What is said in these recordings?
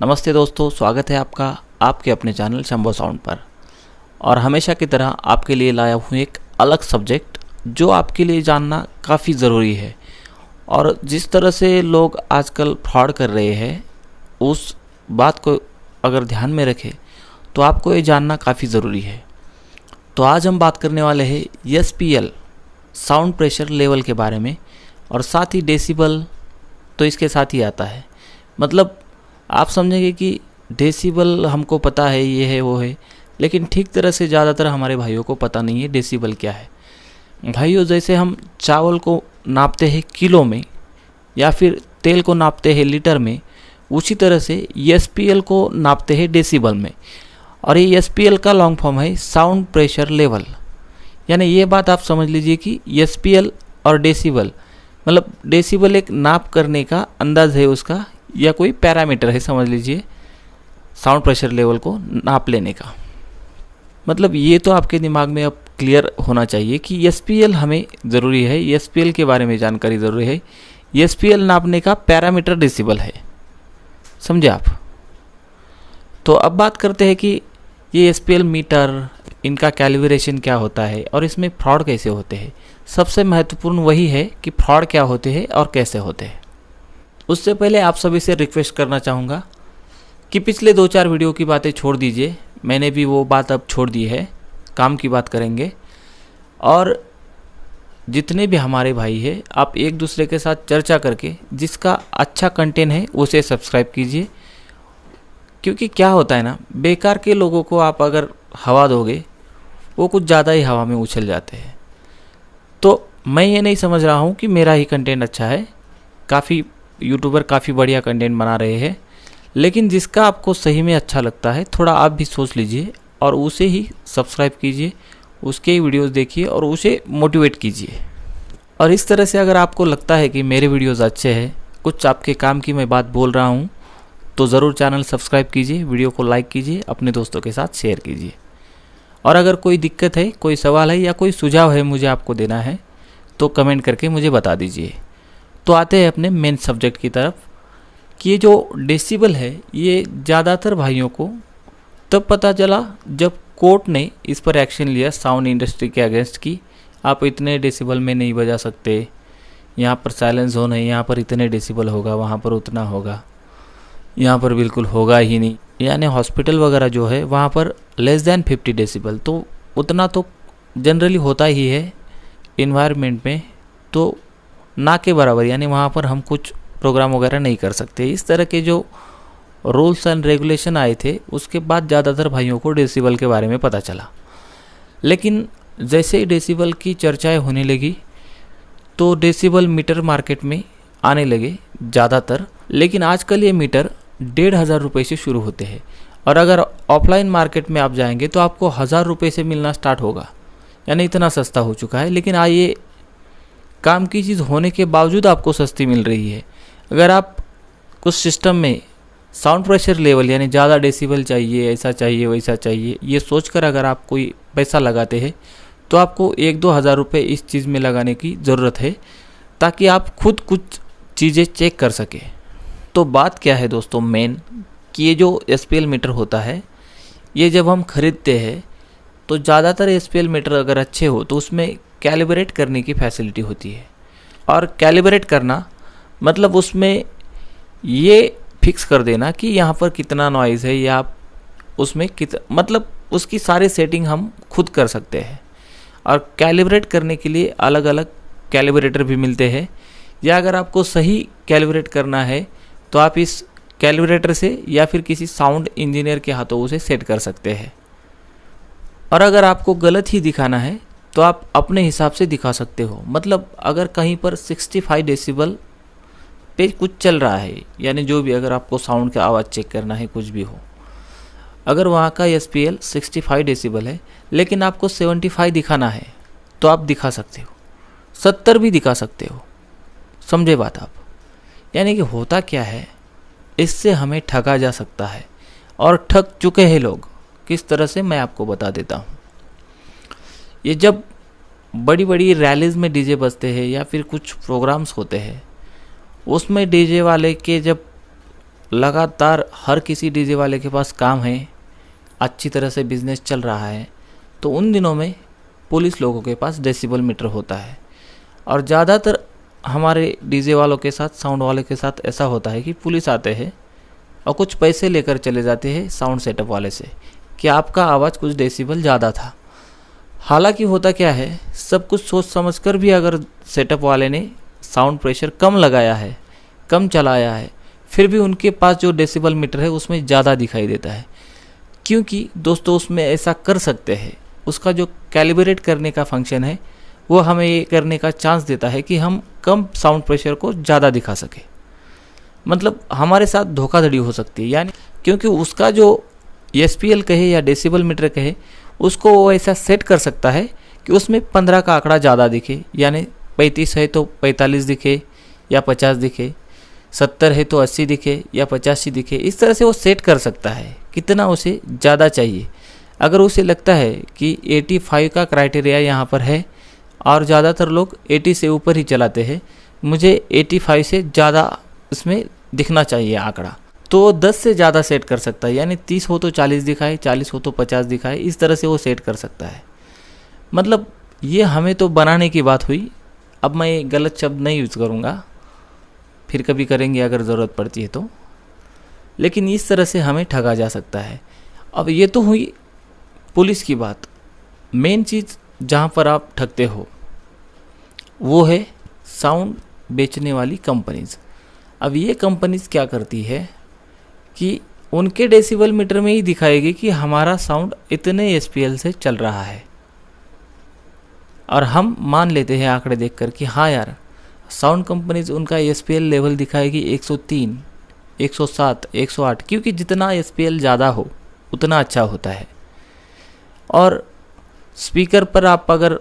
नमस्ते दोस्तों, स्वागत है आपका आपके अपने चैनल शंभो साउंड पर। और हमेशा की तरह आपके लिए लाया हूँ एक अलग सब्जेक्ट जो आपके लिए जानना काफ़ी ज़रूरी है। और जिस तरह से लोग आजकल फ्रॉड कर रहे हैं उस बात को अगर ध्यान में रखें तो आपको ये जानना काफ़ी ज़रूरी है। तो आज हम बात करने वाले हैं SPL साउंड प्रेशर लेवल के बारे में, और साथ ही डेसिबल तो इसके साथ ही आता है। मतलब आप समझेंगे कि डेसिबल हमको पता है, ये है वो है, लेकिन ठीक तरह से ज़्यादातर हमारे भाइयों को पता नहीं है डेसिबल क्या है। भाइयों, जैसे हम चावल को नापते हैं किलो में या फिर तेल को नापते हैं लीटर में, उसी तरह से SPL को नापते हैं डेसिबल में। और ये SPL का लॉन्ग फॉर्म है साउंड प्रेशर लेवल। यानी ये बात आप समझ लीजिए कि SPL और डेसिबल, मतलब डेसिबल एक नाप करने का अंदाज़ है उसका, या कोई पैरामीटर है समझ लीजिए साउंड प्रेशर लेवल को नाप लेने का। मतलब ये तो आपके दिमाग में अब क्लियर होना चाहिए कि SPL हमें ज़रूरी है, SPL के बारे में जानकारी ज़रूरी है। SPL नापने का पैरामीटर डेसिबल है, समझे आप। तो अब बात करते हैं कि ये SPL मीटर, इनका कैलिब्रेशन क्या होता है और इसमें फ्रॉड कैसे होते हैं। सबसे महत्वपूर्ण वही है कि फ्रॉड क्या होते हैं और कैसे होते हैं। उससे पहले आप सभी से रिक्वेस्ट करना चाहूँगा कि पिछले 2-4 वीडियो की बातें छोड़ दीजिए। मैंने भी वो बात अब छोड़ दी है, काम की बात करेंगे। और जितने भी हमारे भाई हैं, आप एक दूसरे के साथ चर्चा करके जिसका अच्छा कंटेंट है उसे सब्सक्राइब कीजिए। क्योंकि क्या होता है ना, बेकार के लोगों को आप अगर हवा दोगे वो कुछ ज़्यादा ही हवा में उछल जाते हैं। तो मैं ये नहीं समझ रहा हूँ कि मेरा ही कंटेंट अच्छा है, काफ़ी यूट्यूबर काफ़ी बढ़िया कंटेंट बना रहे हैं, लेकिन जिसका आपको सही में अच्छा लगता है थोड़ा आप भी सोच लीजिए और उसे ही सब्सक्राइब कीजिए, उसके ही वीडियोस देखिए और उसे मोटिवेट कीजिए। और इस तरह से अगर आपको लगता है कि मेरे वीडियोस अच्छे हैं, कुछ आपके काम की मैं बात बोल रहा हूँ, तो ज़रूर चैनल सब्सक्राइब कीजिए, वीडियो को लाइक कीजिए, अपने दोस्तों के साथ शेयर कीजिए। और अगर कोई दिक्कत है, कोई सवाल है या कोई सुझाव है मुझे आपको देना है तो कमेंट करके मुझे बता दीजिए। तो आते हैं अपने मेन सब्जेक्ट की तरफ कि ये जो डेसिबल है ये ज़्यादातर भाइयों को तब पता चला जब कोर्ट ने इस पर एक्शन लिया साउंड इंडस्ट्री के अगेंस्ट की आप इतने डेसिबल में नहीं बजा सकते, यहाँ पर साइलेंस जोन है, यहाँ पर इतने डेसिबल होगा, वहाँ पर उतना होगा, यहाँ पर बिल्कुल होगा ही नहीं। यानी हॉस्पिटल वगैरह जो है वहाँ पर लेस दैन 50 डेसिबल, तो उतना तो जनरली होता ही है इन्वायरमेंट में, तो ना के बराबर, यानी वहाँ पर हम कुछ प्रोग्राम वगैरह नहीं कर सकते। इस तरह के जो रूल्स एंड रेगुलेशन आए थे उसके बाद ज़्यादातर भाइयों को डेसिबल के बारे में पता चला। लेकिन जैसे ही डेसिबल की चर्चाएं होने लगी तो डेसिबल मीटर मार्केट में आने लगे ज़्यादातर। लेकिन आजकल ये मीटर 1,500 रुपये से शुरू होते हैं, और अगर ऑफलाइन मार्केट में आप जाएंगे तो आपको 1,000 रुपये से मिलना स्टार्ट होगा, यानी इतना सस्ता हो चुका है। लेकिन आइए, काम की चीज़ होने के बावजूद आपको सस्ती मिल रही है। अगर आप कुछ सिस्टम में साउंड प्रेशर लेवल यानी ज़्यादा डेसिबल चाहिए, ऐसा चाहिए वैसा चाहिए, ये सोचकर अगर आप कोई पैसा लगाते हैं तो आपको 1-2 हज़ार रुपये इस चीज़ में लगाने की ज़रूरत है, ताकि आप खुद कुछ चीज़ें चेक कर सकें। तो बात क्या है दोस्तों मेन, कि ये जो SPL मीटर होता है ये जब हम खरीदते हैं तो ज़्यादातर SPL मीटर अगर अच्छे हो तो उसमें कैलिब्रेट करने की फैसिलिटी होती है। और कैलिब्रेट करना मतलब उसमें ये फिक्स कर देना कि यहाँ पर कितना नॉइज़ है, या उसमें मतलब उसकी सारी सेटिंग हम खुद कर सकते हैं। और कैलिब्रेट करने के लिए अलग अलग कैलिब्रेटर भी मिलते हैं, या अगर आपको सही कैलिब्रेट करना है तो आप इस कैलिब्रेटर से या फिर किसी साउंड इंजीनियर के हाथों उसे सेट कर सकते हैं। और अगर आपको गलत ही दिखाना है तो आप अपने हिसाब से दिखा सकते हो। मतलब अगर कहीं पर 65 डेसिबल पे कुछ चल रहा है, यानी जो भी, अगर आपको साउंड का आवाज़ चेक करना है कुछ भी हो, अगर वहाँ का SPL 65 डेसिबल है लेकिन आपको 75 दिखाना है तो आप दिखा सकते हो, 70 भी दिखा सकते हो। समझे बात आप। यानी कि होता क्या है, इससे हमें ठगा जा सकता है, और ठग चुके हैं लोग। किस तरह से, मैं आपको बता देता हूँ। ये जब बड़ी बड़ी रैलीज़ में डीजे बजते हैं या फिर कुछ प्रोग्राम्स होते हैं, उसमें डीजे वाले के जब लगातार हर किसी डीजे वाले के पास काम है, अच्छी तरह से बिजनेस चल रहा है, तो उन दिनों में पुलिस लोगों के पास डेसिबल मीटर होता है। और ज़्यादातर हमारे डीजे वालों के साथ, साउंड वाले के साथ ऐसा होता है कि पुलिस आते हैं और कुछ पैसे लेकर चले जाते हैं साउंड सेटअप वाले से कि आपका आवाज़ कुछ डेसिबल ज़्यादा था। हालांकि होता क्या है, सब कुछ सोच समझकर भी अगर सेटअप वाले ने साउंड प्रेशर कम लगाया है, कम चलाया है, फिर भी उनके पास जो डेसिबल मीटर है उसमें ज़्यादा दिखाई देता है। क्योंकि दोस्तों उसमें ऐसा कर सकते हैं, उसका जो कैलिब्रेट करने का फंक्शन है वो हमें ये करने का चांस देता है कि हम कम साउंड प्रेशर को ज़्यादा दिखा सकें। मतलब हमारे साथ धोखाधड़ी हो सकती है, यानी क्योंकि उसका जो एसपीएल कहे या डेसिबल मीटर कहे, उसको वो ऐसा सेट कर सकता है कि उसमें 15 का आंकड़ा ज़्यादा दिखे, यानी 35 है तो 45 दिखे या 50 दिखे, 70 है तो 80 दिखे या 85 दिखे। इस तरह से वो सेट कर सकता है कितना उसे ज़्यादा चाहिए। अगर उसे लगता है कि 85 का क्राइटेरिया यहाँ पर है और ज़्यादातर लोग 80 से ऊपर ही चलाते हैं, मुझे 85 से ज़्यादा इसमें दिखना चाहिए आंकड़ा, तो 10 से ज़्यादा सेट कर सकता है, यानी 30 हो तो 40 दिखाए, 40 हो तो 50 दिखाए, इस तरह से वो सेट कर सकता है। मतलब ये हमें तो बनाने की बात हुई। अब मैं गलत शब्द नहीं यूज़ करूँगा, फिर कभी करेंगे अगर ज़रूरत पड़ती है तो, लेकिन इस तरह से हमें ठगा जा सकता है। अब ये तो हुई पुलिस की बात। मेन चीज़ जहाँ पर आप ठगते हो वो है साउंड बेचने वाली कंपनीज़। अब ये कंपनीज़ क्या करती है कि उनके डेसिबल मीटर में ही दिखाएगी कि हमारा साउंड इतने एसपीएल से चल रहा है, और हम मान लेते हैं आंकड़े देखकर कि हाँ यार, साउंड कंपनीज़ उनका एसपीएल लेवल दिखाएगी 103, 107, 108, क्योंकि जितना एसपीएल ज़्यादा हो उतना अच्छा होता है। और स्पीकर पर आप अगर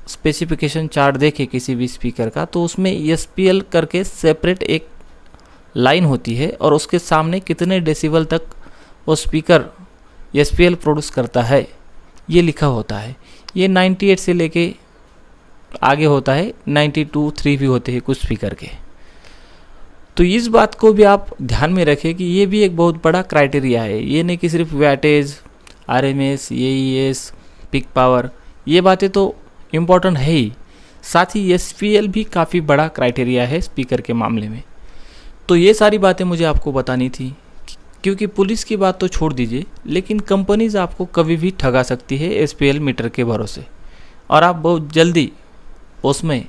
स्पेसिफिकेशन चार्ट देखें किसी भी स्पीकर का, तो उसमें एसपीएल करके सेपरेट एक लाइन होती है और उसके सामने कितने डेसिबल तक वो स्पीकर एसपीएल प्रोड्यूस करता है ये लिखा होता है। ये 98 से लेके आगे होता है, 92, 3 भी होते हैं कुछ स्पीकर के। तो इस बात को भी आप ध्यान में रखें कि ये भी एक बहुत बड़ा क्राइटेरिया है। ये नहीं कि सिर्फ weightage, RMS, AES, peak power, ये बातें तो इम्पोर्टेंट है ही, साथ ही एसपीएल भी काफ़ी बड़ा क्राइटेरिया है स्पीकर के मामले में। तो ये सारी बातें मुझे आपको बतानी थी, क्योंकि पुलिस की बात तो छोड़ दीजिए, लेकिन कंपनीज आपको कभी भी ठगा सकती है एसपीएल मीटर के भरोसे, और आप बहुत जल्दी उसमें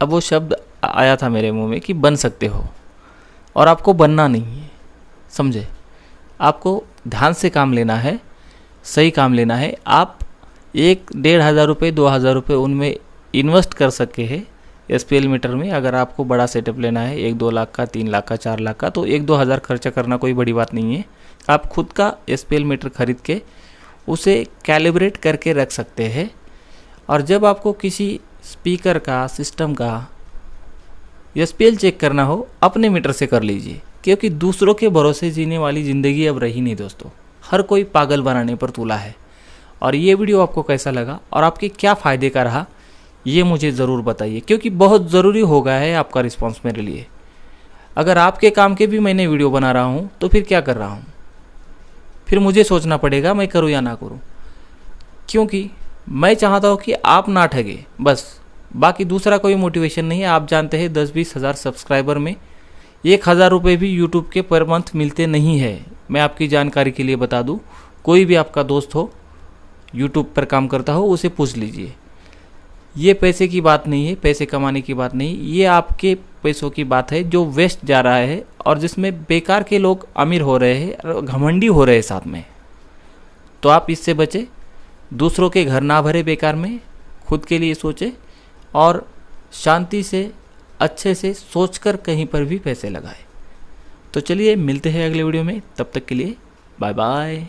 अब वो शब्द आया था मेरे मुंह में कि बन सकते हो, और आपको बनना नहीं है, समझे। आपको ध्यान से काम लेना है, सही काम लेना है। आप 1-1,500 रुपये, 2,000 रुपये उनमें इन्वेस्ट कर सके हैं एसपीएल मीटर में। अगर आपको बड़ा सेटअप लेना है 1-2 लाख का, 3 लाख का, 4 लाख का, तो 1-2 हज़ार खर्चा करना कोई बड़ी बात नहीं है। आप खुद का एसपीएल मीटर खरीद के उसे कैलिब्रेट करके रख सकते हैं। और जब आपको किसी स्पीकर का, सिस्टम का एसपीएल चेक करना हो, अपने मीटर से कर लीजिए, क्योंकि दूसरों के भरोसे जीने वाली ज़िंदगी अब रही नहीं दोस्तों। हर कोई पागल बनाने पर तुला है। और ये वीडियो आपको कैसा लगा और आपके क्या फ़ायदे का रहा, ये मुझे ज़रूर बताइए, क्योंकि बहुत ज़रूरी हो गया है आपका रिस्पांस मेरे लिए। अगर आपके काम के भी मैंने वीडियो बना रहा हूँ तो फिर क्या कर रहा हूँ, फिर मुझे सोचना पड़ेगा मैं करूँ या ना करूँ, क्योंकि मैं चाहता हूँ कि आप ना ठगे, बस। बाकी दूसरा कोई मोटिवेशन नहीं है। आप जानते हैं 10-20 हज़ार सब्सक्राइबर में 1,000 रुपये भी यूट्यूब के पर मंथ मिलते नहीं है। मैं आपकी जानकारी के लिए बता दूँ, कोई भी आपका दोस्त हो यूट्यूब पर काम करता हो, उसे पूछ लीजिए। ये पैसे की बात नहीं है, पैसे कमाने की बात नहीं, ये आपके पैसों की बात है जो वेस्ट जा रहा है और जिसमें बेकार के लोग अमीर हो रहे हैं और घमंडी हो रहे हैं साथ में। तो आप इससे बचे, दूसरों के घर ना भरे बेकार में, खुद के लिए सोचे और शांति से, अच्छे से सोचकर कहीं पर भी पैसे लगाए। तो चलिए मिलते हैं अगले वीडियो में, तब तक के लिए बाय बाय।